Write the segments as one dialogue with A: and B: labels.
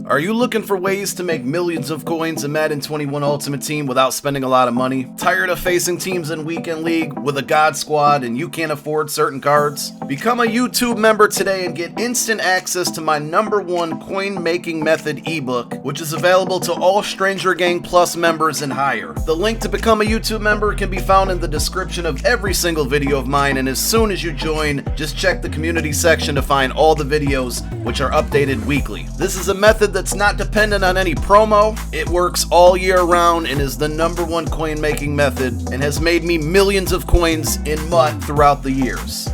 A: Are you looking for ways to make millions of coins in Madden 21 Ultimate Team without spending a lot of money? Tired of facing teams in Weekend League with a God Squad and you can't afford certain cards? Become a YouTube member today and get instant access to my #1 coin making method ebook, which is available to all Stranger Gang Plus members and higher. The link to become a YouTube member can be found in the description of every single video of mine, and as soon as you join, just check the community section to find all the videos, which are updated weekly. This is a method that's not dependent on any promo. It works all year round and is the #1 coin making method and has made me millions of coins in MUT throughout the years.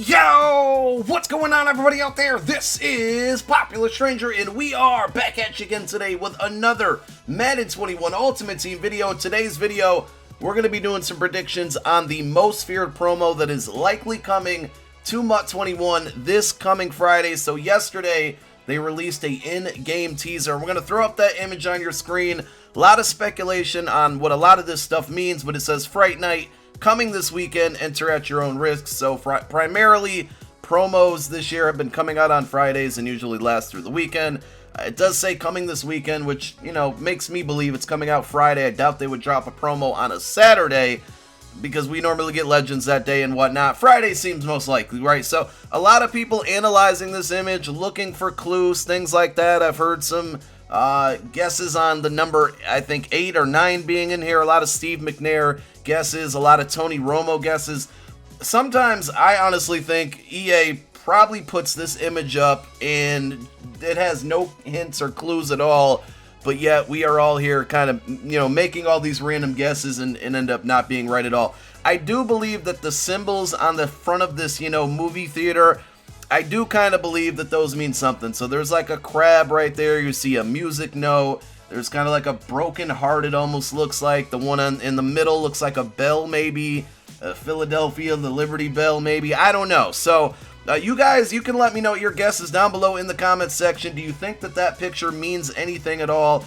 A: Yo! What's going on, everybody out there? This is Popular Stranger, and we are back at you again today with another Madden 21 Ultimate Team video. In today's video, we're going to be doing some predictions on the most feared promo that is likely coming to MUT 21 this coming Friday. So yesterday, they released a in-game teaser. We're going to throw up that image on your screen. A lot of speculation on what a lot of this stuff means, but it says Fright Night coming this weekend, enter at your own risk. So primarily promos this year have been coming out on Fridays and usually last through the weekend. It does say coming this weekend, which, you know, makes me believe it's coming out Friday. I doubt they would drop a promo on a Saturday because we normally get Legends that day and whatnot. Friday seems most likely, right? So a lot of people analyzing this image, looking for clues, things like that. I've heard some guesses on the number, I think 8 or 9 being in here. A lot of Steve McNair guesses, a lot of Tony Romo guesses. Sometimes I honestly think EA probably puts this image up and it has no hints or clues at all, but yet we are all here kind of, you know, making all these random guesses and end up not being right at all. I do believe that the symbols on the front of this, you know, movie theater, I do kind of believe that those mean something. So there's like a crab right there. You see a music note. There's kind of like a broken heart, it almost looks like. The one in the middle looks like a bell, maybe. Philadelphia, the Liberty Bell, maybe. I don't know. So you guys, you can let me know your guesses down below in the comments section. Do you think that that picture means anything at all?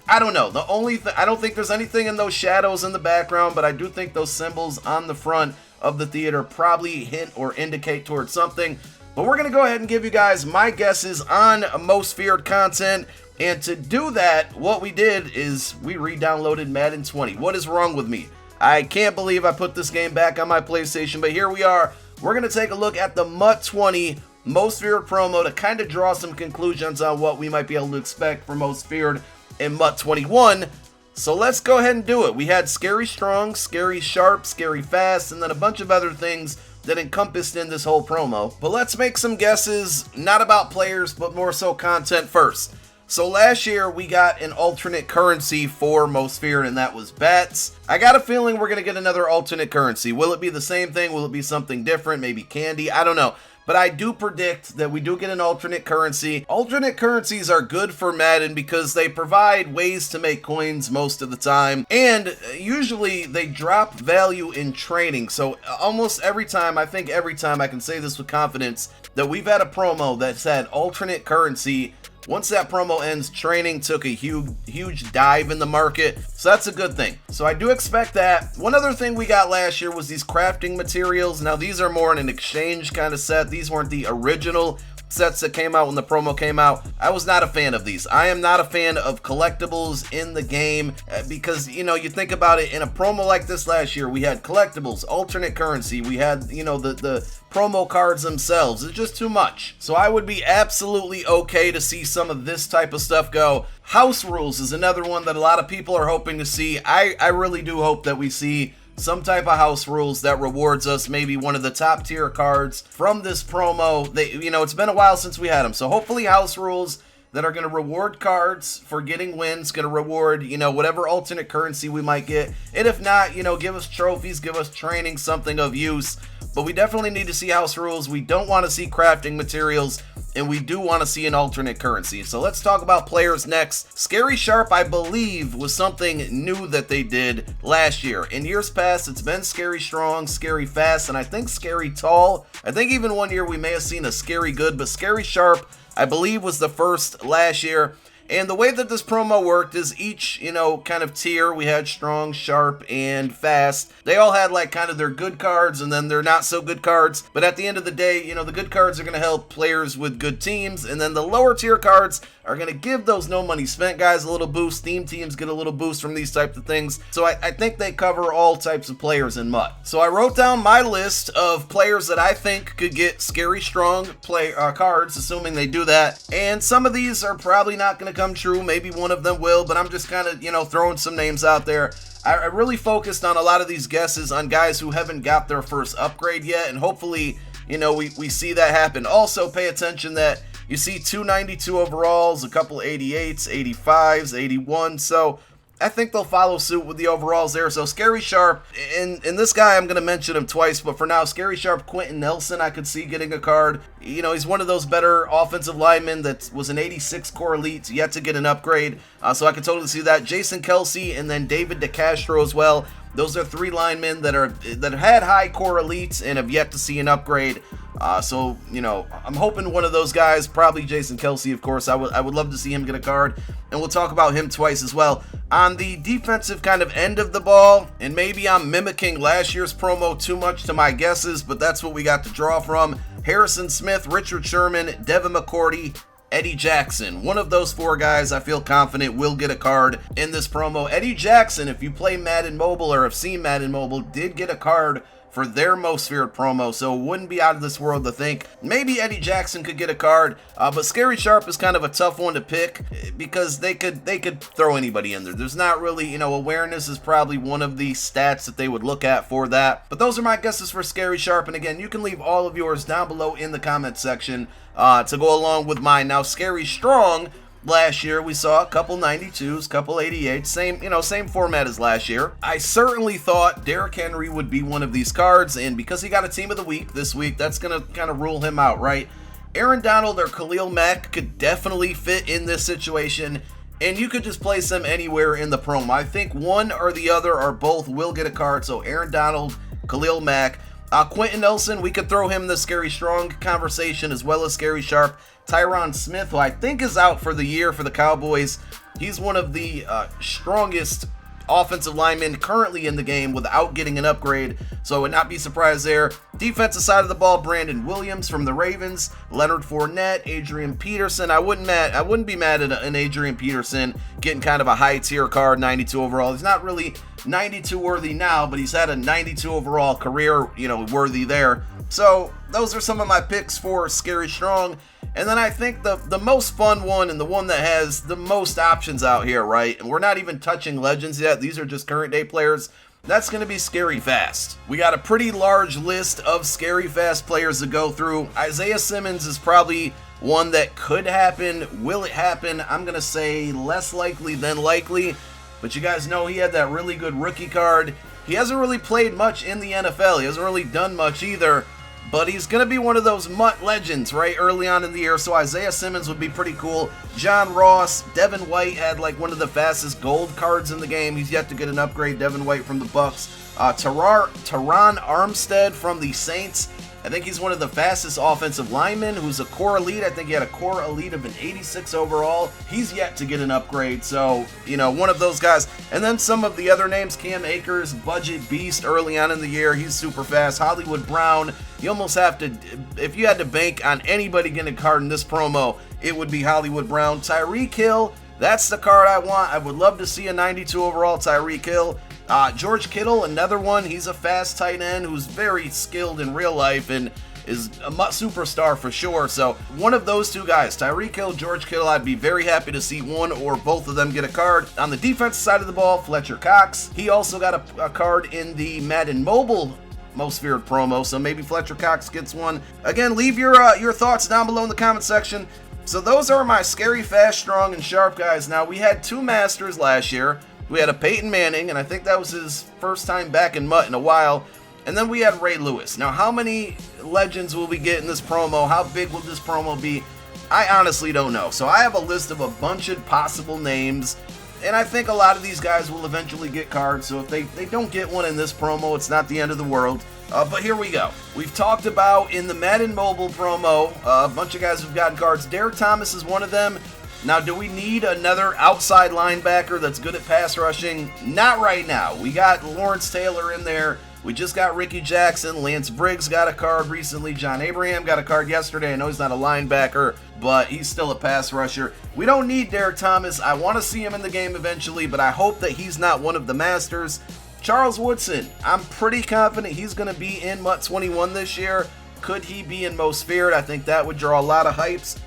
A: I don't know. The only thing, I don't think there's anything in those shadows in the background, but I do think those symbols on the front of the theater probably hint or indicate towards something. But we're going to go ahead and give you guys my guesses on most feared content. And to do that, what we did is we re-downloaded Madden 20. What is wrong with me? I can't believe I put this game back on my PlayStation, but here we are. We're going to take a look at the MUT 20 most feared promo to kind of draw some conclusions on what we might be able to expect for most feared in MUT 21. So let's go ahead and do it. We had Scary Strong, Scary Sharp, Scary Fast, and then a bunch of other things that encompassed in this whole promo. But let's make some guesses, not about players, but more so content first. So last year we got an alternate currency for most feared, and that was bats. I got a feeling we're going to get another alternate currency. Will it be the same thing? Will it be something different? Maybe candy? I don't know. But I do predict that we do get an alternate currency. Alternate currencies are good for Madden because they provide ways to make coins most of the time. And usually they drop value in training. So almost every time, I think every time, I can say this with confidence, that we've had a promo that's had alternate currency. Once that promo ends, training took a huge dive in the market, so that's a good thing. So I do expect that. One other thing we got last year was these crafting materials. Now these are more in an exchange kind of set. These weren't the original sets that came out when the promo came out. I was not a fan of these. I am not a fan of collectibles in the game because, you know, you think about it, in a promo like this last year, we had collectibles, alternate currency, we had, you know, the promo cards themselves. It's just too much. So I would be absolutely okay to see some of this type of stuff go. House rules is another one that a lot of people are hoping to see. I really do hope that we see some type of house rules that rewards us, maybe one of the top tier cards from this promo. You know, it's been a while since we had them. So hopefully house rules that are going to reward cards for getting wins, going to reward, you know, whatever alternate currency we might get. And if not, you know, give us trophies, give us training, something of use. But we definitely need to see house rules. We don't want to see crafting materials, and we do want to see an alternate currency. So let's talk about players next. Scary Sharp, I believe, was something new that they did last year. In years past, it's been Scary Strong, Scary Fast, and I think Scary Tall. I think even one year we may have seen a Scary Good, but Scary Sharp, I believe, was the first last year. And the way that this promo worked is each, kind of tier, we had strong, sharp, and fast. They all had like kind of their good cards and then their not so good cards. But at the end of the day, the good cards are going to help players with good teams. And then the lower tier cards are going to give those no money spent guys a little boost. Theme teams get a little boost from these types of things. So I think they cover all types of players in MUT. So I wrote down my list of players that I think could get scary strong cards, assuming they do that. And some of these are probably not going to come true. Maybe one of them will, but I'm just kind of, throwing some names out there. I really focused on a lot of these guesses on guys who haven't got their first upgrade yet, and hopefully, we see that happen. Also, pay attention that you see 292 overalls, a couple 88s, 85s, 81, so I think they'll follow suit with the overalls there. So Scary Sharp, and this guy, I'm going to mention him twice, but for now, Scary Sharp, Quentin Nelson, I could see getting a card. He's one of those better offensive linemen that was an 86 core elite, yet to get an upgrade. So I could totally see that. Jason Kelsey, and then David DeCastro as well. Those are three linemen that had high core elites and have yet to see an upgrade. So I'm hoping one of those guys, probably Jason Kelsey, of course. I would love to see him get a card, and we'll talk about him twice as well. On the defensive kind of end of the ball, and maybe I'm mimicking last year's promo too much to my guesses, but that's what we got to draw from. Harrison Smith, Richard Sherman, Devin McCourty, Eddie Jackson. One of those four guys I feel confident will get a card in this promo. Eddie Jackson, if you play Madden Mobile or have seen Madden Mobile, did get a card for their most feared promo, so it wouldn't be out of this world to think maybe Eddie Jackson could get a card, but Scary Sharp is kind of a tough one to pick because they could throw anybody in there. There's not really, awareness is probably one of the stats that they would look at for that. But those are my guesses for Scary Sharp, and again, you can leave all of yours down below in the comment section to go along with mine. Now, Scary Strong, last year we saw a couple 92s, couple 88s, same format as last year. I certainly thought Derrick Henry would be one of these cards, and because he got a team of the week this week, that's gonna kind of rule him out, right? Aaron Donald or Khalil Mack could definitely fit in this situation, and you could just place them anywhere in the promo. I think one or the other or both will get a card, so Aaron Donald, Khalil Mack. Quentin Nelson, we could throw him in the Scary Strong conversation as well as Scary Sharp. Tyron Smith, who I think is out for the year for the Cowboys. He's one of the strongest offensive linemen currently in the game without getting an upgrade, so I would not be surprised there. Defensive side of the ball, Brandon Williams from the Ravens, Leonard Fournette, Adrian Peterson. I wouldn't be mad at an Adrian Peterson getting kind of a high tier card, 92 overall. He's not really 92 worthy now, but he's had a 92 overall career, worthy there. So those are some of my picks for Scary Strong. And then I think the most fun one and the one that has the most options out here, right? And we're not even touching legends yet. These are just current day players. That's going to be Scary Fast. We got a pretty large list of Scary Fast players to go through. Isaiah Simmons is probably one that could happen. Will it happen? I'm going to say less likely than likely. But you guys know he had that really good rookie card. He hasn't really played much in the NFL. He hasn't really done much either. But he's going to be one of those MUT legends, right, early on in the year. So Isaiah Simmons would be pretty cool. John Ross, Devin White had like one of the fastest gold cards in the game. He's yet to get an upgrade. Devin White from the Bucks. Teron Armstead from the Saints. I think he's one of the fastest offensive linemen who's a core elite. I think he had a core elite of an 86 overall. He's yet to get an upgrade, so, one of those guys. And then some of the other names, Cam Akers, Budget Beast early on in the year. He's super fast. Hollywood Brown. You almost have to, if you had to bank on anybody getting a card in this promo, it would be Hollywood Brown. Tyreek Hill, that's the card I want. I would love to see a 92 overall Tyreek Hill. George Kittle, another one. He's a fast tight end who's very skilled in real life and is a superstar for sure. So one of those two guys, Tyreek Hill, George Kittle, I'd be very happy to see one or both of them get a card. On the defensive side of the ball, Fletcher Cox. He also got a card in the Madden Mobile most feared promo, so maybe Fletcher Cox gets one. Again, leave your thoughts down below in the comment section. So those are my Scary, Fast, Strong, and Sharp guys. Now, we had two Masters last year. We had a Peyton Manning, and I think that was his first time back in MUT in a while. And then we had Ray Lewis. Now, how many legends will we get in this promo? How big will this promo be? I honestly don't know. So I have a list of a bunch of possible names, and I think a lot of these guys will eventually get cards. So if they don't get one in this promo, it's not the end of the world. But here we go. We've talked about in the Madden Mobile promo, a bunch of guys who've gotten cards. Derek Thomas is one of them. Now, do we need another outside linebacker that's good at pass rushing? Not right now. We got Lawrence Taylor in there. We just got Ricky Jackson. Lance Briggs got a card recently. John Abraham got a card yesterday. I know he's not a linebacker, but he's still a pass rusher. We don't need Derek Thomas. I want to see him in the game eventually, but I hope that he's not one of the masters. Charles Woodson, I'm pretty confident he's going to be in MUT 21 this year. Could he be in Most Feared? I think that would draw a lot of hypes.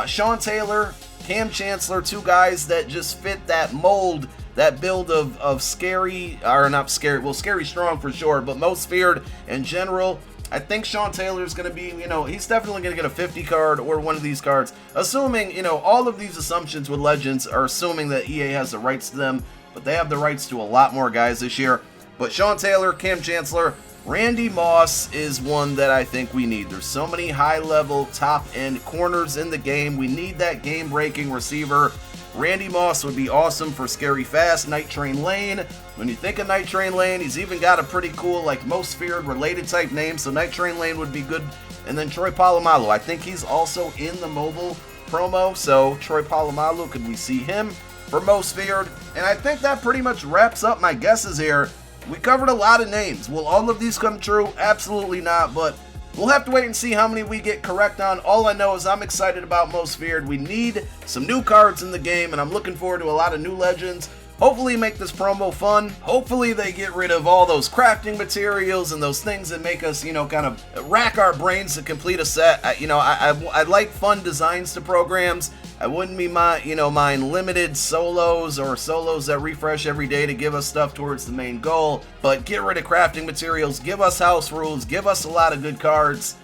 A: Sean Taylor, Cam Chancellor, two guys that just fit that mold, that build of scary, or not scary, well, scary strong for sure, but Most Feared in general. I think Sean Taylor is going to be, he's definitely going to get a 50 card or one of these cards, assuming, all of these assumptions with Legends are assuming that EA has the rights to them, but they have the rights to a lot more guys this year. But Sean Taylor, Cam Chancellor, Randy Moss is one that I think we need. There's so many high-level, top-end corners in the game. We need that game-breaking receiver. Randy Moss would be awesome for Scary Fast, Night Train Lane. When you think of Night Train Lane, he's even got a pretty cool, Most Feared related type name, so Night Train Lane would be good. And then Troy Palamalo. I think he's also in the mobile promo, so Troy Palamalo, could we see him for Most Feared? And I think that pretty much wraps up my guesses here. We covered a lot of names. Will all of these come true? Absolutely not, but we'll have to wait and see how many we get correct on. All I know is I'm excited about Most Feared. We need some new cards in the game, and I'm looking forward to a lot of new legends. Hopefully make this promo fun. Hopefully they get rid of all those crafting materials and those things that make us, kind of rack our brains to complete a set. I like fun designs to programs. I wouldn't be mind limited solos or solos that refresh every day to give us stuff towards the main goal. But get rid of crafting materials, give us house rules, give us a lot of good cards,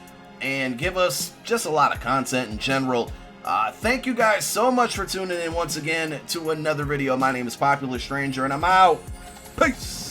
A: and give us just a lot of content in general. Thank you guys so much for tuning in once again to another video. My name is Popular Stranger, and I'm out. Peace.